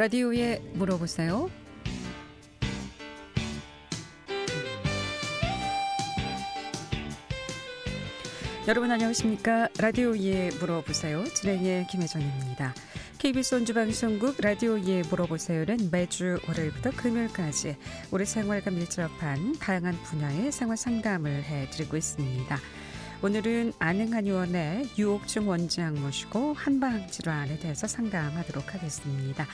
라디오에 물어보세요. 여러분 안녕하십니까? 라디오에 물어보세요. 진행의 김혜정입니다. KBS 원주방송국 라디오에 물어보세요는 매주 월요일부터 금요일까지 우리 생활과 밀접한 다양한 분야의 생활 상담을 해드리고 있습니다. 오늘은 안흥한의원의 유옥중 원장 모시고 한방질환에 대해서 상담하도록 하겠습니다.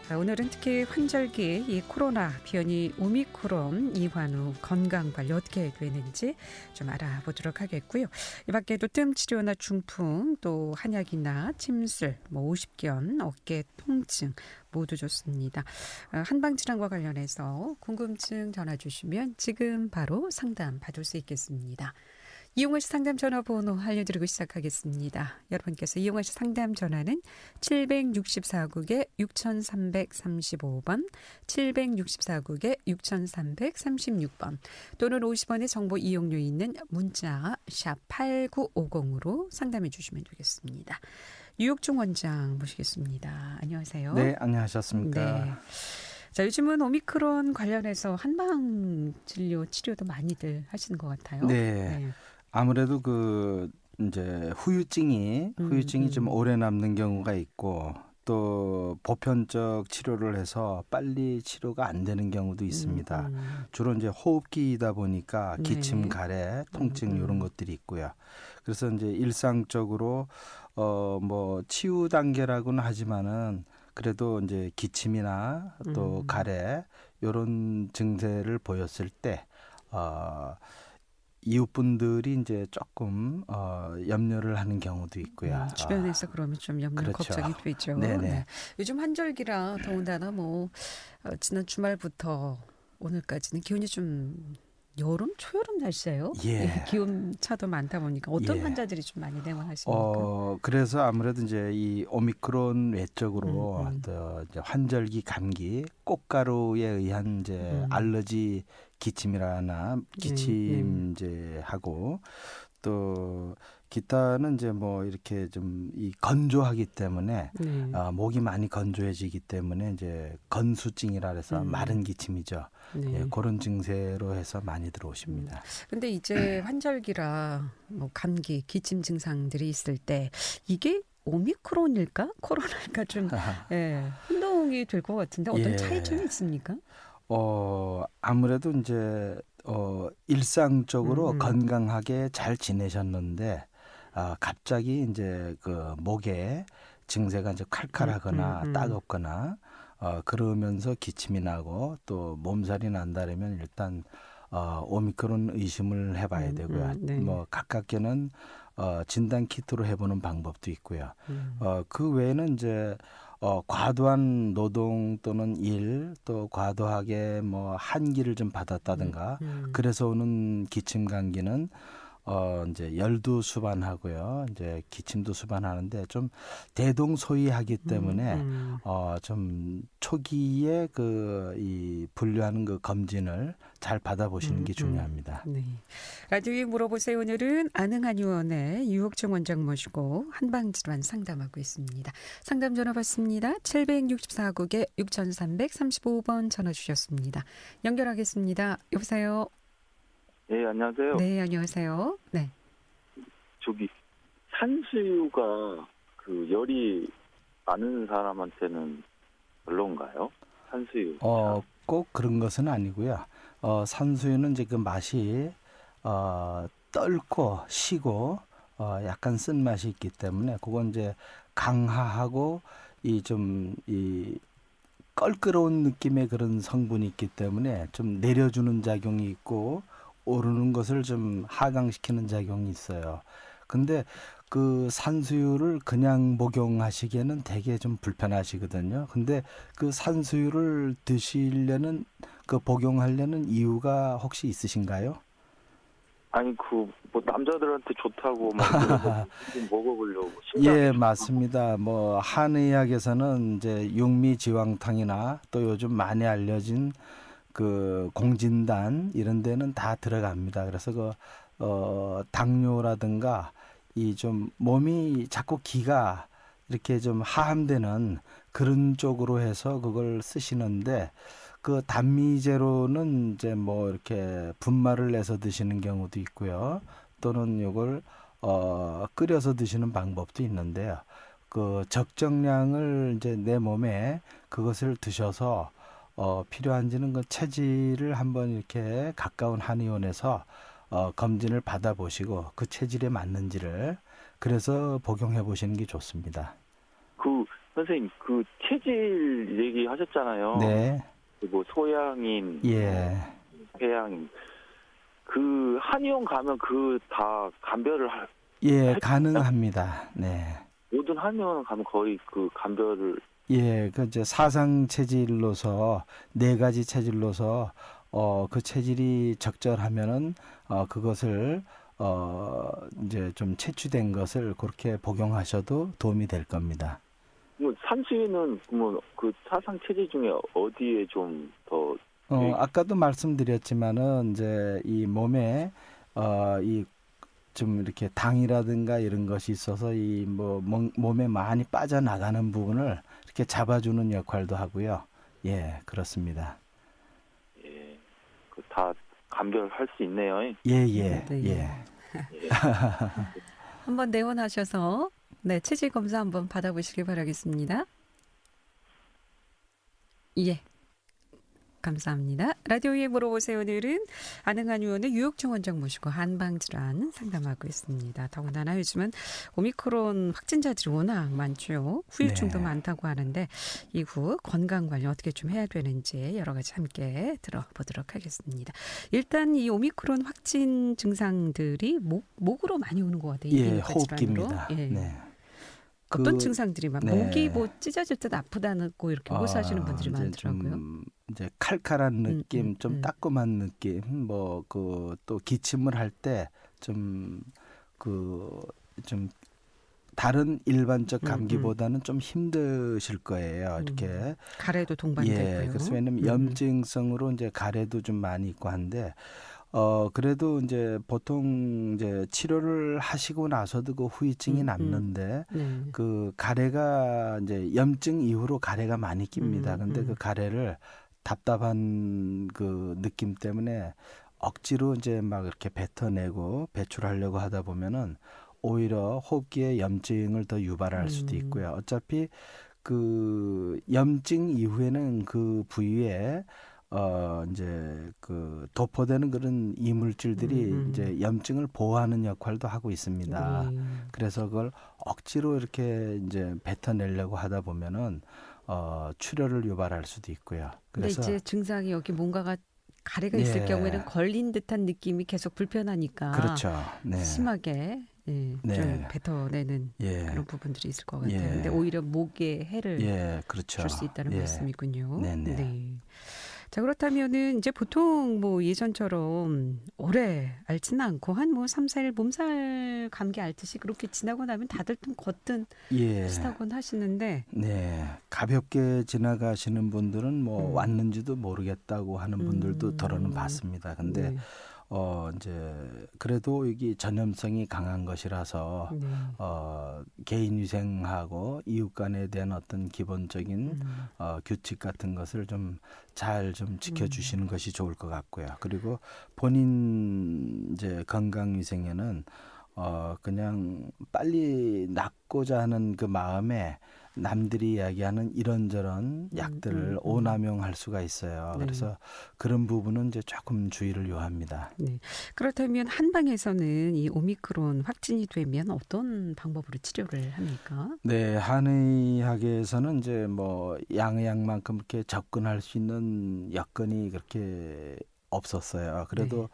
오늘은 특히 환절기 이 코로나 변이 오미크론 이환 후 건강관리 어떻게 되는지 좀 알아보도록 하겠고요. 이 밖에도 뜸 치료나 중풍, 또 한약이나 침술, 오십견, 어깨 통증 모두 좋습니다. 한방질환과 관련해서 궁금증 전화 주시면 지금 바로 상담 받을 수 있겠습니다. 이용하실 상담 전화번호 알려드리고 시작하겠습니다. 여러분께서 이용하실 상담 전화는 764국에 6335번, 764국에 6336번 또는 50원의 정보 이용료 있는 문자 샵 8950으로 상담해 주시면 되겠습니다. 유옥중 원장 모시겠습니다. 안녕하세요. 네, 안녕하셨습니까? 네. 자, 요즘은 오미크론 관련해서 한방 진료, 치료도 많이들 하시는 것 같아요. 네. 아무래도 이제 후유증이 좀 오래 남는 경우가 있고 또 보편적 치료를 해서 빨리 치료가 안 되는 경우도 있습니다. 주로 이제 호흡기이다 보니까 기침, 가래, 통증 이런 것들이 있고요. 그래서 이제 일상적으로 치유 단계라고는 하지만은 그래도 이제 기침이나 또 가래 이런 증세를 보였을 때 이웃분들이 이제 조금 염려를 하는 경우도 있고요. 주변에서 그러면 좀 염려, 그렇죠. 걱정이 되죠. 네네. 네. 요즘 환절기라 더군다나 지난 주말부터 오늘까지는 기온이 좀 여름, 초여름 날씨예요. 예. 기온 차도 많다 보니까 어떤 환자들이 좀 많이 내원하십니까? 그래서 아무래도 이제 이 오미크론 외적으로 또 이제 환절기 감기, 꽃가루에 의한 이제 알러지 기침이라나 기침 이제 하고 또 기타는 이제 이렇게 좀 이 건조하기 때문에 목이 많이 건조해지기 때문에 이제 건수증이라 해서 마른 기침이죠. 네. 예, 그런 증세로 해서 많이 들어오십니다. 근데 이제 환절기라 감기, 기침 증상들이 있을 때 이게 오미크론일까? 코로나일까? 좀 혼동이 될 것 같은데 어떤 차이점이 있습니까? 아무래도 이제 일상적으로 건강하게 잘 지내셨는데 갑자기 이제 목에 증세가 이제 칼칼하거나 따갑거나 그러면서 기침이 나고 또 몸살이 난다면 일단 오미크론 의심을 해봐야 되고요. 네. 가깝게는 진단 키트로 해보는 방법도 있고요. 그 외에는 이제 과도한 노동 또는 일 또 과도하게 한기를 좀 받았다든가 그래서 오는 기침 감기는 이제 열도 수반하고요. 이제 기침도 수반하는데 좀 대동소이하기 때문에 좀 초기에 이 분류하는 검진을 잘 받아보시는 게 중요합니다. 네. 라디오에 물어보세요. 오늘은 안흥한의원의 유옥중 원장 모시고 한방질환 상담하고 있습니다. 상담 전화 받습니다. 764국에 6335번 전화 주셨습니다. 연결하겠습니다. 여보세요. 네, 안녕하세요. 네, 안녕하세요. 네. 산수유가 열이 많은 사람한테는 별론가요? 산수유. 꼭 그런 것은 아니고요. 산수유는 이제 그 맛이 떫고 시고 약간 쓴 맛이 있기 때문에 그건 이제 강하하고 이 껄끄러운 느낌의 그런 성분이 있기 때문에 좀 내려주는 작용이 있고 오르는 것을 좀 하강시키는 작용이 있어요. 근데 그 산수유를 그냥 복용하시기에는 되게 좀 불편하시거든요. 근데 그 산수유를 드시려는 복용하려는 이유가 혹시 있으신가요? 아니 남자들한테 좋다고 좀 먹어보려고. 예, 맞습니다. 한의학에서는 이제 육미지왕탕이나 또 요즘 많이 알려진 공진단 이런 데는 다 들어갑니다. 그래서 당뇨라든가 이 좀 몸이 자꾸 기가 이렇게 좀 하함되는 그런 쪽으로 해서 그걸 쓰시는데 그 단미제로는 이제 뭐 이렇게 분말을 내서 드시는 경우도 있고요. 또는 이걸 끓여서 드시는 방법도 있는데요. 그 적정량을 이제 내 몸에 그것을 드셔서 필요한지는 그 체질을 한번 이렇게 가까운 한의원에서 검진을 받아보시고 그 체질에 맞는지를 그래서 복용해 보시는 게 좋습니다. 선생님, 체질 얘기하셨잖아요. 네. 뭐 소양인, 예. 폐양인. 한의원 가면 다 감별을 예, 가능합니다. 네. 모든 한의원 가면 거의 감별을. 예, 그 이제 사상 체질로서 네 가지 체질로서 그 체질이 적절하면은 그것을 이제 좀 채취된 것을 그렇게 복용하셔도 도움이 될 겁니다. 산수유는 사상 체질 중에 어디에 좀 더 아까도 말씀드렸지만은 이제 이 몸에 이 좀 이렇게 당이라든가 이런 것이 있어서 이 몸에 많이 빠져나가는 부분을 이렇게 잡아주는 역할도 하고요. 예, 그렇습니다. 예, 다 감별할 수 있네요. 예. 한번 내원하셔서 체질 검사 한번 받아보시길 바라겠습니다. 예. 감사합니다. 라디오에 물어보세요. 오늘은 안흥한 의원의 유혁정 원장 모시고 한방질환 상담하고 있습니다. 더군다나 요즘은 오미크론 확진자들이 워낙 많죠. 후유증도 많다고 하는데 이후 건강관리 어떻게 좀 해야 되는지 여러 가지 함께 들어보도록 하겠습니다. 일단 이 오미크론 확진 증상들이 목으로 많이 오는 것 같아요. 예, 호흡기입니다. 예. 네. 어떤 증상들이 목이 찢어질 듯 아프다고 이렇게 호소하시는 분들이 많더라고요. 이제 칼칼한 느낌, 좀 따끔한 느낌, 또 기침을 할 때 좀 다른 일반적 감기보다는 좀 힘드실 거예요. 이렇게 가래도 동반되고요. 예, 그래서 왜냐면 염증성으로 이제 가래도 좀 많이 있고 한데. 그래도 이제 보통 이제 치료를 하시고 나서도 그 후유증이 남는데 그 가래가 이제 염증 이후로 가래가 많이 낍니다. 근데 그 가래를 답답한 그 느낌 때문에 억지로 이제 막 이렇게 뱉어내고 배출하려고 하다 보면은 오히려 호흡기에 염증을 더 유발할 수도 있고요. 어차피 그 염증 이후에는 그 부위에 이제 도포되는 그런 이물질들이 이제 염증을 보호하는 역할도 하고 있습니다. 그래서 그걸 억지로 이렇게 이제 뱉어내려고 하다 보면은 출혈을 유발할 수도 있고요. 그래서 근데 이제 증상이 여기 뭔가가 가래가 있을 경우에는 걸린 듯한 느낌이 계속 불편하니까 그렇죠. 네. 심하게 좀 뱉어내는 그런 부분들이 있을 것 같아요. 근데 오히려 목에 해를 그렇죠. 줄 수 있다는 말씀이군요. 네네. 네. 자, 그렇다면은 이제 보통 예전처럼 오래 앓지는 않고 한 3, 4일 몸살 감기 앓듯이 그렇게 지나고 나면 다들 좀 거뜬 하시다곤 하시는데 네. 가볍게 지나가시는 분들은 왔는지도 모르겠다고 하는 분들도 더러는 봤습니다. 근데 이제 그래도 이게 전염성이 강한 것이라서 개인 위생하고 이웃 간에 대한 어떤 기본적인 규칙 같은 것을 좀 잘 지켜주시는 것이 좋을 것 같고요. 그리고 본인 이제 건강 위생에는 그냥 빨리 낫고자 하는 그 마음에 남들이 이야기하는 이런저런 약들을 오남용할 수가 있어요. 그래서 그런 부분은 이제 조금 주의를 요합니다. 네. 그렇다면 한방에서는 이 오미크론 확진이 되면 어떤 방법으로 치료를 합니까? 네, 한의학에서는 이제 양의학만큼 이렇게 접근할 수 있는 여건이 그렇게 없었어요. 그래도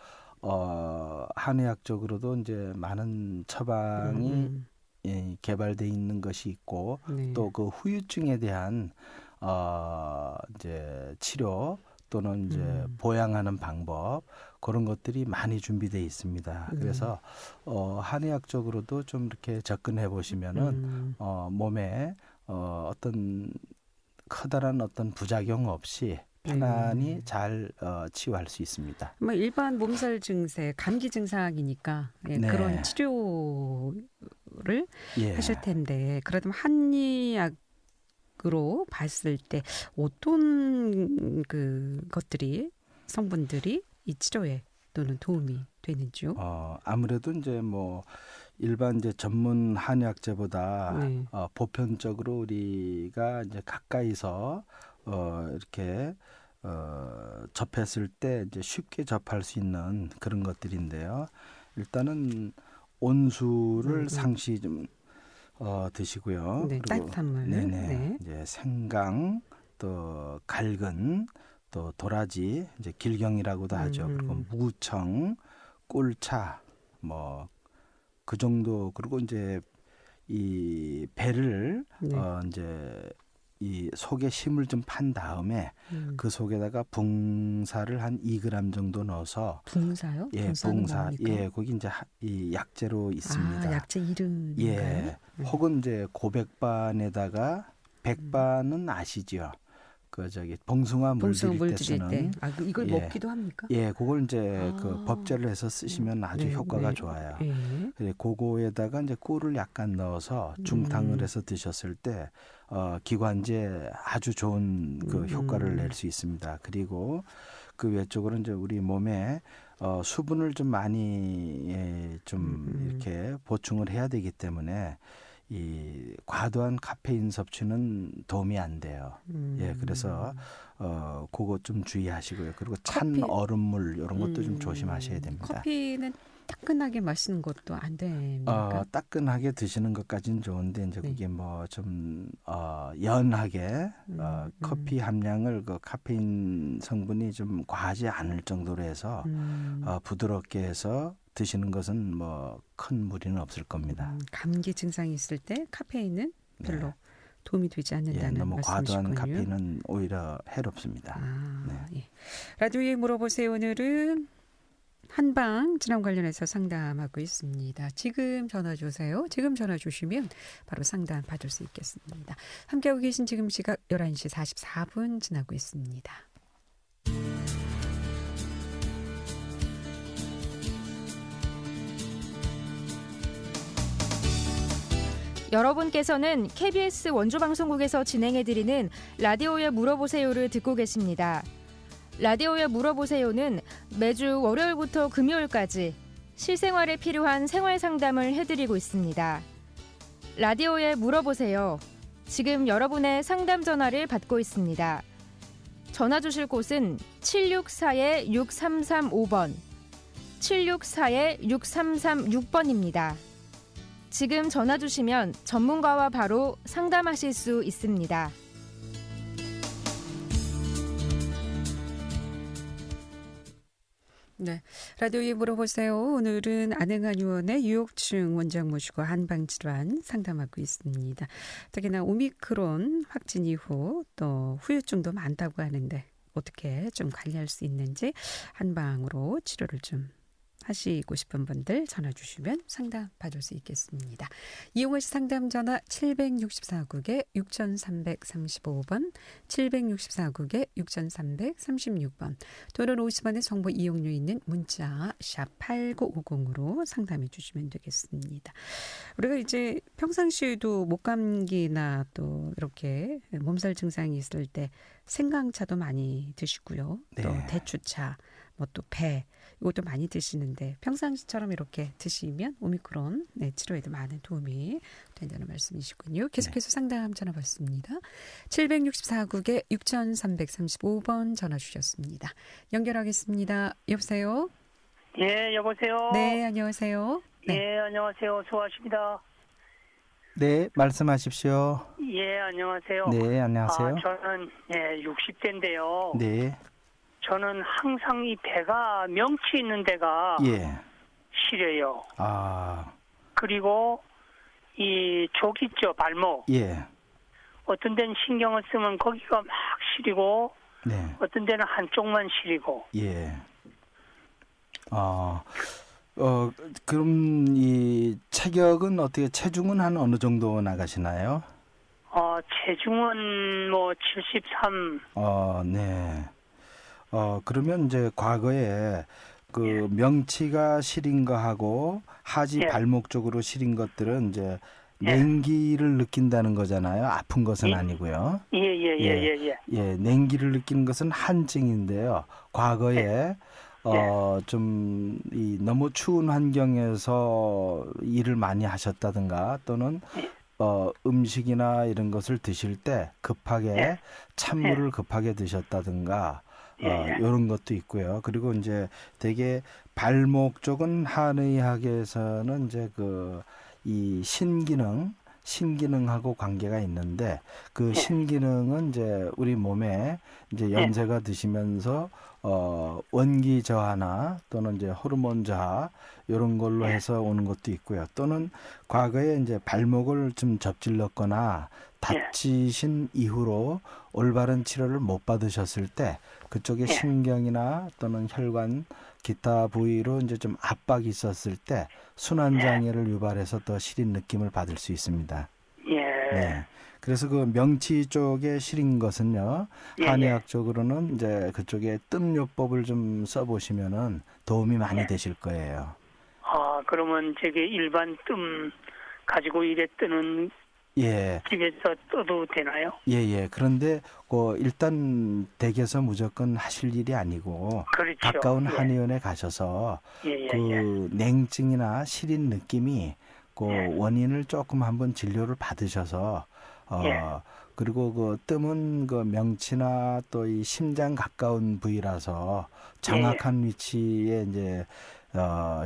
한의학적으로도 이제 많은 처방이 개발돼 있는 것이 있고 또 그 후유증에 대한 이제 치료 또는 이제 보양하는 방법 그런 것들이 많이 준비되어 있습니다. 그래서 한의학적으로도 좀 이렇게 접근해 보시면은 몸에 어떤 커다란 어떤 부작용 없이 편안히 잘 치유할 수 있습니다. 일반 몸살 증세, 감기 증상이니까 그런 치료를 치료를 예. 하실 텐데 그러면 한의학으로 봤을 때 어떤 그 것들이 성분들이 이 치료에 또는 도움이 되는지요? 아무래도 이제 뭐 일반 이제 전문 한의학제보다 네. 보편적으로 우리가 이제 가까이서 이렇게 접했을 때 이제 쉽게 접할 수 있는 그런 것들인데요. 일단은 온수를 상시 좀 드시고요. 네, 그리고 따뜻한 물. 네네 네. 이제 생강 또 갈근 또 도라지 이제 길경이라고도 하죠. 그리고 무청, 꿀차 뭐 그 정도. 그리고 이제 이 배를 네. 이제 이 속에 심을 좀 판 다음에 그 속에다가 붕사를 한 2g 정도 넣어서 붕사요? 예, 붕사는 붕사 뭡니까? 예, 거기 이제 이 약재로 있습니다. 아, 약재 이름인가요? 예, 혹은 이제 고백반에다가 백반은 아시죠? 그 저기 봉숭아 봉숭아 물들일 때 물 드릴 때. 쓰는 아, 이걸 예, 먹기도 합니까? 예, 그걸 이제 그 아, 법제를 해서 쓰시면 아주 네, 효과가 네. 좋아요. 예. 그래, 그거에다가 이제 꿀을 약간 넣어서 중탕을 해서 드셨을 때 기관지에 아주 좋은 그 효과를 낼 수 있습니다. 그리고 그 외적으로 이제 우리 몸에 수분을 좀 많이 좀 이렇게 보충을 해야 되기 때문에 이 과도한 카페인 섭취는 도움이 안 돼요. 예, 그래서 그거 좀 주의하시고요. 그리고 찬 커피, 얼음물 이런 것도 좀 조심하셔야 됩니다. 커피는 따끈하게 마시는 것도 안 됩니까? 따끈하게 드시는 것까지는 좋은데 이제 네. 그게 뭐 좀 연하게 커피 함량을 그 카페인 성분이 좀 과하지 않을 정도로 해서 부드럽게 해서 드시는 것은 뭐 큰 무리는 없을 겁니다. 감기 증상이 있을 때 카페인은 별로 네. 도움이 되지 예, 않는다는 너무 과도한 말씀이시군요. 카페인은 오히려 해롭습니다. 아, 네. 예. 라디오에 물어보세요. 오늘은 한방 질환 관련해서 상담하고 있습니다. 지금 전화 주세요. 지금 전화 주시면 바로 상담 받을 수 있겠습니다. 함께하고 계신 지금 시각 11시 44분 지나고 있습니다. 여러분께서는 KBS 원주방송국에서 진행해드리는 라디오에 물어보세요를 듣고 계십니다. 라디오에 물어보세요는 매주 월요일부터 금요일까지 실생활에 필요한 생활 상담을 해드리고 있습니다. 라디오에 물어보세요. 지금 여러분의 상담 전화를 받고 있습니다. 전화 주실 곳은 764-6335번, 764-6336번입니다. 지금 전화 주시면 전문가와 바로 상담하실 수 있습니다. 네, 라디오에 물어보세요. 오늘은 안흥한 의원의 유혹증 원장 모시고 한방질환 상담하고 있습니다. 특히나 오미크론 확진 이후 또 후유증도 많다고 하는데 어떻게 좀 관리할 수 있는지 한방으로 치료를 좀 하시고 싶은 분들 전화 주시면 상담 받을 수 있겠습니다. 이용하실 상담 전화 764국에 6335번, 764국에 6336번, 또는 50원의 정보 이용료 있는 문자 샵 8950으로 상담해 주시면 되겠습니다. 우리가 이제 평상시에도 목감기나 또 이렇게 몸살 증상이 있을 때 생강차도 많이 드시고요. 또 네. 대추차, 뭐 또 배 이것도 많이 드시는데 평상시처럼 이렇게 드시면 오미크론 치료에도 많은 도움이 된다는 말씀이시군요. 계속해서 상담 전화 받습니다. 764국에 6335번 전화 주셨습니다. 연결하겠습니다. 여보세요? 예, 여보세요. 네, 안녕하세요. 네. 예, 안녕하세요. 수고하십니다. 네, 말씀하십시오. 예, 안녕하세요. 네, 안녕하세요. 저는 60대인데요. 네, 저는 항상 이 배가 명치 있는 데가 예, 시려요. 그리고 이 족 있죠, 발목. 예, 어떤 데는 신경을 쓰면 거기가 막 시리고 네, 어떤 데는 한쪽만 시리고. 예. 그럼 이 체격은 어떻게, 체중은 한 어느 정도 나가시나요? 체중은 뭐 73. 네. 그러면 이제 과거에 그 명치가 시린 거하고 하지 예. 발목 쪽으로 시린 것들은 이제 예. 냉기를 느낀다는 거잖아요. 아픈 것은 예. 아니고요. 예. 예, 냉기를 느끼는 것은 한증인데요. 과거에 좀 이 너무 추운 환경에서 일을 많이 하셨다든가 또는 음식이나 이런 것을 드실 때 급하게 예. 찬물을 급하게 드셨다든가 예. 이런 것도 있고요. 그리고 이제 되게 발목 쪽은 한의학에서는 이제 그 이 신기능하고 관계가 있는데 그 신기능은 이제 우리 몸에 이제 연세가 드시면서 원기 저하나 또는 이제 호르몬 저하 이런 걸로 해서 오는 것도 있고요. 또는 과거에 이제 발목을 좀 접질렀거나 다치신 이후로 올바른 치료를 못 받으셨을 때 그쪽에 신경이나 또는 혈관 기타 부위로 이제 좀 압박이 있었을 때 순환 장애를 유발해서 더 시린 느낌을 받을 수 있습니다. 예. 네. 그래서 그 명치 쪽에 시린 것은요, 한의학적으로는 이제 그쪽에 뜸요법을 좀 써보시면은 도움이 많이 되실 거예요. 아, 그러면 저게 일반 뜸 가지고 이래 뜨는 예. 집에서 떠도 되나요? 예. 그런데 일단 댁에서 무조건 하실 일이 아니고 그렇죠. 가까운 한의원에 가셔서 그 냉증이나 시린 느낌이 그 원인을 조금 한번 진료를 받으셔서 그리고 그 뜸은 그 명치나 또 이 심장 가까운 부위라서 정확한 위치에 이제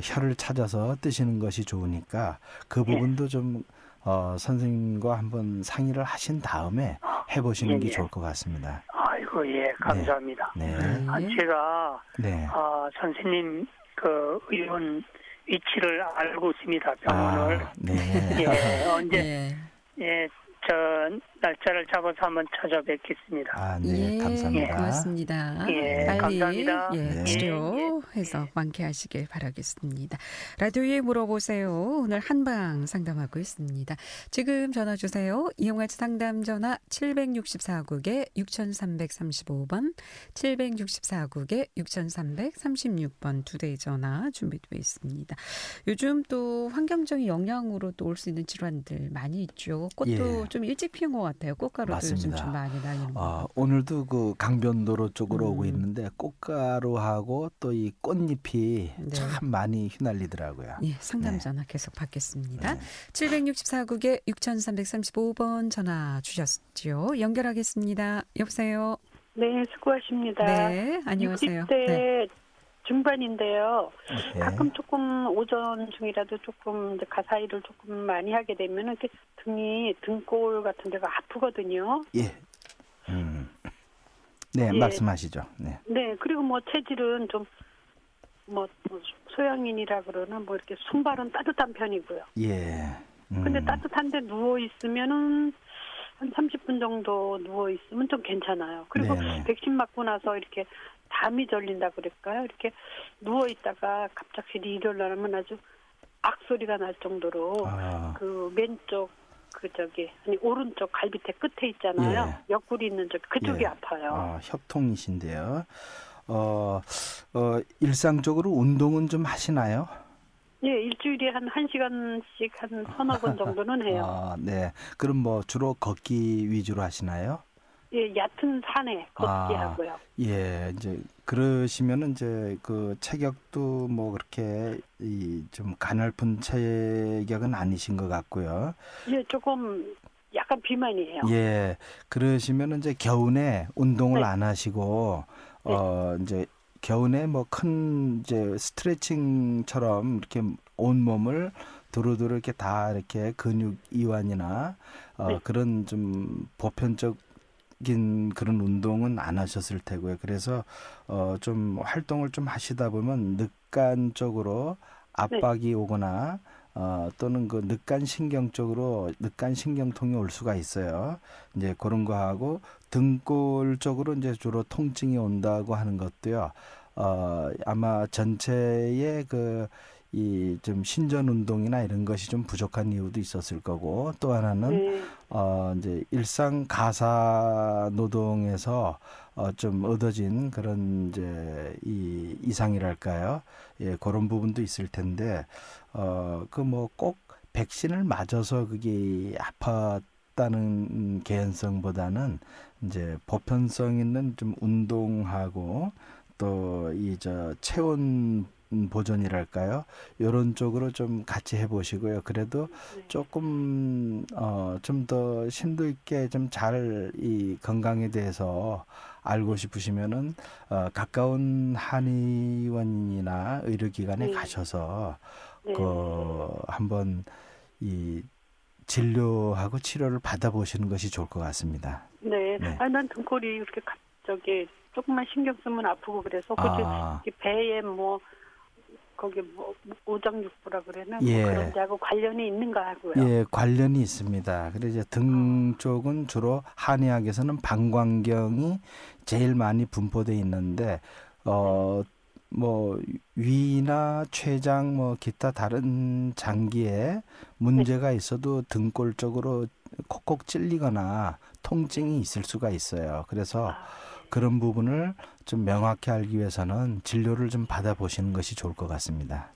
혀를 찾아서 뜨시는 것이 좋으니까 그 부분도 좀 선생님과 한번 상의를 하신 다음에 해보시는 게 좋을 것 같습니다. 아이고, 감사합니다. 네. 제가 네. 선생님 그 의원 위치를 알고 있습니다. 병원을. 네. 언제 저 날짜를 잡아서 한번 찾아뵙겠습니다. 네, 감사합니다. 고맙습니다. 빨리 감사합니다. 치료해서 완쾌하시길 바라겠습니다. 라디오에 물어보세요. 오늘 한방 상담하고 있습니다. 지금 전화 주세요. 이용할 상담 전화 764국에 6335번, 764국에 6336번 두 대의 전화 준비되어 있습니다. 요즘 또 환경적인 영향으로 또 올 수 있는 질환들 많이 있죠. 꽃도 좀 일찍 피운 것 같아요. 꽃가루도 요즘 좀 많이 날리는 것 같고. 오늘도 그 강변도로 쪽으로 오고 있는데 꽃가루하고 또 이 꽃잎이 참 많이 휘날리더라고요. 상담 전화 계속 받겠습니다. 764국에 6335번 전화 주셨죠. 연결하겠습니다. 여보세요. 네, 수고하십니다. 네, 안녕하세요. 60대 중반인데요. 가끔 조금 오전 중이라도 조금 이제 가사일을 조금 많이 하게 되면 이렇게 등골 같은 데가 아프거든요. 네, 말씀하시죠. 네. 네, 그리고 뭐 체질은 좀 소양인이라 그러나 뭐 이렇게 손발은 따뜻한 편이고요. 근데 따뜻한데 누워 있으면은 한 30분 정도 누워 있으면 좀 괜찮아요. 그리고 백신 맞고 나서 이렇게 담이 절린다 그럴까요? 이렇게 누워 있다가 갑작스레 일어나면 아주 악소리가 날 정도로 그 왼쪽 오른쪽 갈비뼈 끝에 있잖아요. 옆구리 있는 쪽 그쪽이 아파요. 협통이신데요. 일상적으로 운동은 좀 하시나요? 일주일에 한 1시간씩 한 서너 번 정도는 해요. 네. 그럼 뭐 주로 걷기 위주로 하시나요? 얕은 산에 걷기 하고요. 이제 그러시면은 이제 그 체격도 뭐 그렇게 좀 가냘픈 체격은 아니신 것 같고요. 조금 약간 비만이에요. 그러시면은 이제 겨우내 운동을 안 하시고 이제 겨우내 뭐 큰 이제 스트레칭처럼 이렇게 온 몸을 두루두루 이렇게 다 이렇게 근육 이완이나 그런 좀 보편적 그런 운동은 안 하셨을 테고요. 그래서 좀 활동을 좀 하시다 보면 늑간 쪽으로 압박이 오거나 또는 그 늑간 신경 쪽으로 늑간 신경통이 올 수가 있어요. 이제 그런 거하고 등골 쪽으로 이제 주로 통증이 온다고 하는 것도요. 아마 전체의 이 좀 신전 운동이나 이런 것이 좀 부족한 이유도 있었을 거고, 또 하나는 이제 일상 가사 노동에서 좀 얻어진 그런 이제 이 이상이랄까요? 예, 그런 부분도 있을 텐데 그 뭐 꼭 백신을 맞아서 그게 아팠다는 개연성보다는 이제 보편성 있는 좀 운동하고 또 이 체온 보존이랄까요? 이런 쪽으로 좀 같이 해보시고요. 그래도 조금 좀 더 심도 있게 좀 잘 이 건강에 대해서 알고 싶으시면은 가까운 한의원이나 의료기관에 가셔서 그 한번 이 진료하고 치료를 받아보시는 것이 좋을 것 같습니다. 네. 난 등골이 이렇게 갑자기 조금만 신경 쓰면 아프고 그래서 배에 뭐 거기 뭐 오장육부라 그러나 뭐 그런 데하고 관련이 있는가 하고요. 예, 관련이 있습니다. 그래서 이제 등 쪽은 주로 한의학에서는 방광경이 제일 많이 분포돼 있는데 뭐 위나 췌장 뭐 기타 다른 장기에 문제가 있어도 등골 쪽으로 콕콕 찔리거나 통증이 있을 수가 있어요. 그래서 그런 부분을 좀 명확히 알기 위해서는 진료를 좀 받아보시는 것이 좋을 것 같습니다.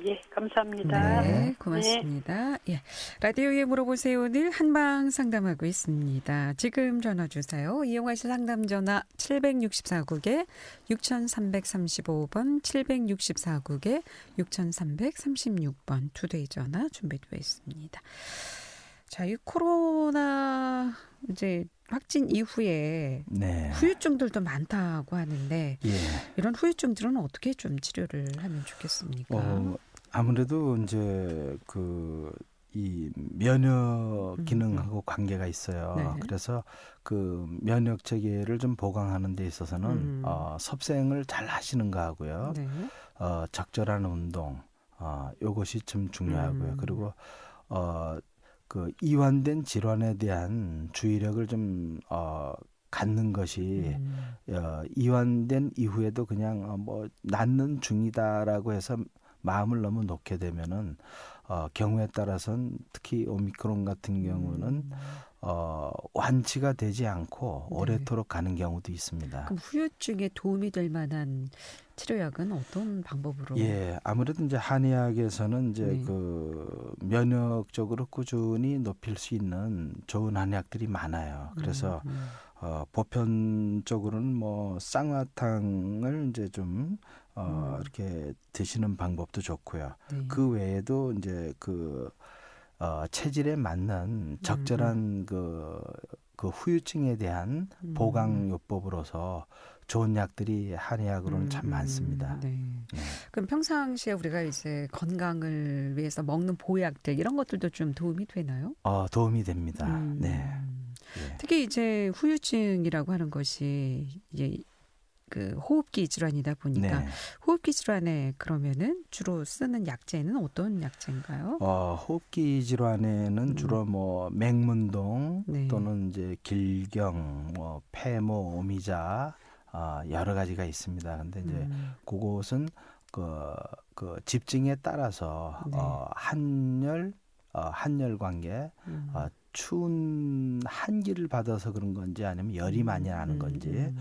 예, 감사합니다. 네, 고맙습니다. 예, 라디오에 물어보세요. 늘 한방 상담하고 있습니다. 지금 전화 주세요. 이용하실 상담 전화 764국에 6335번, 764국에 6336번 두 대의 전화 준비되어 있습니다. 자, 이 코로나 이제 확진 이후에 후유증들도 많다고 하는데 이런 후유증들은 어떻게 좀 치료를 하면 좋겠습니까? 아무래도 이제 이 면역 기능하고 관계가 있어요. 그래서 그 면역 체계를 좀 보강하는 데 있어서는 섭생을 잘 하시는 거 하고요. 적절한 운동, 요것이 좀 중요하고요. 그리고 그 이완된 질환에 대한 주의력을 좀 갖는 것이 이완된 이후에도 그냥 뭐 낫는 중이다라고 해서 마음을 너무 놓게 되면은 경우에 따라서는 특히 오미크론 같은 경우는 완치가 되지 않고 오래도록 가는 경우도 있습니다. 그럼 후유증에 도움이 될 만한 치료약은 어떤 방법으로? 예, 아무래도 이제 한의학에서는 이제 그 면역적으로 꾸준히 높일 수 있는 좋은 한약들이 많아요. 그래서 보편적으로는 뭐 쌍화탕을 이제 좀 이렇게 드시는 방법도 좋고요. 그 외에도 이제 체질에 맞는 적절한 그 후유증에 대한 보강요법으로서 좋은 약들이 한의학으로는 참 많습니다. 그럼 평상시에 우리가 이제 건강을 위해서 먹는 보약들 이런 것들도 좀 도움이 되나요? 도움이 됩니다. 특히 이제 후유증이라고 하는 것이 이제 그 호흡기 질환이다 보니까 호흡기 질환에 그러면은 주로 쓰는 약제는 어떤 약제인가요? 호흡기 질환에는 주로 뭐 맹문동 또는 이제 길경, 뭐 폐모, 오미자 여러 가지가 있습니다. 근데 이제 그것은 그 집증에 따라서 한열 관계, 추운 한기를 받아서 그런 건지 아니면 열이 많이 나는 건지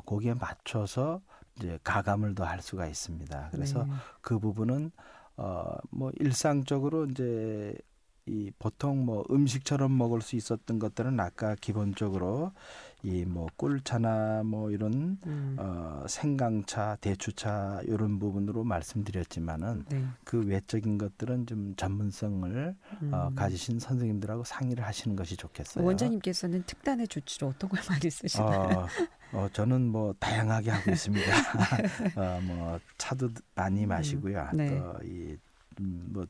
거기에 맞춰서 이제 가감을 더 할 수가 있습니다. 그래서 그 부분은 뭐 일상적으로 이제 이 보통 뭐 음식처럼 먹을 수 있었던 것들은 아까 기본적으로 이 뭐 꿀차나 뭐 이런 생강차, 대추차 이런 부분으로 말씀드렸지만은 그 외적인 것들은 좀 전문성을 가지신 선생님들하고 상의를 하시는 것이 좋겠어요. 원장님께서는 특단의 조치로 어떤 걸 많이 쓰시나요? 저는 뭐 다양하게 하고 있습니다. 뭐 차도 많이 마시고요. 또 이 뭐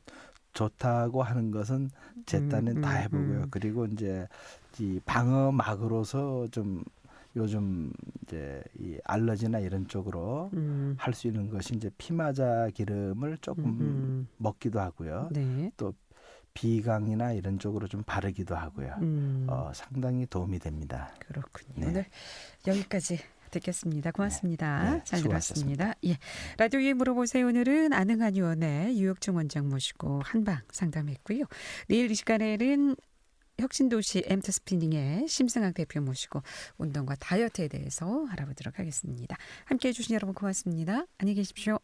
좋다고 하는 것은 제 딴엔 다 해보고요. 그리고 이제 이 방어막으로서 좀 요즘 이제 이 알러지나 이런 쪽으로 할 수 있는 것이 이제 피마자 기름을 조금 먹기도 하고요. 또 비강이나 이런 쪽으로 좀 바르기도 하고요. 상당히 도움이 됩니다. 그렇군요. 오늘 여기까지 듣겠습니다. 고맙습니다. 네, 잘 수고하셨습니다. 들었습니다. 예, 라디오에 물어보세요. 오늘은 안흥한 의원의 유혁중 원장 모시고 한방 상담했고요. 내일 이 시간에는 혁신도시 엠터스피닝의 심승학 대표 모시고 운동과 다이어트에 대해서 알아보도록 하겠습니다. 함께해 주신 여러분 고맙습니다. 안녕히 계십시오.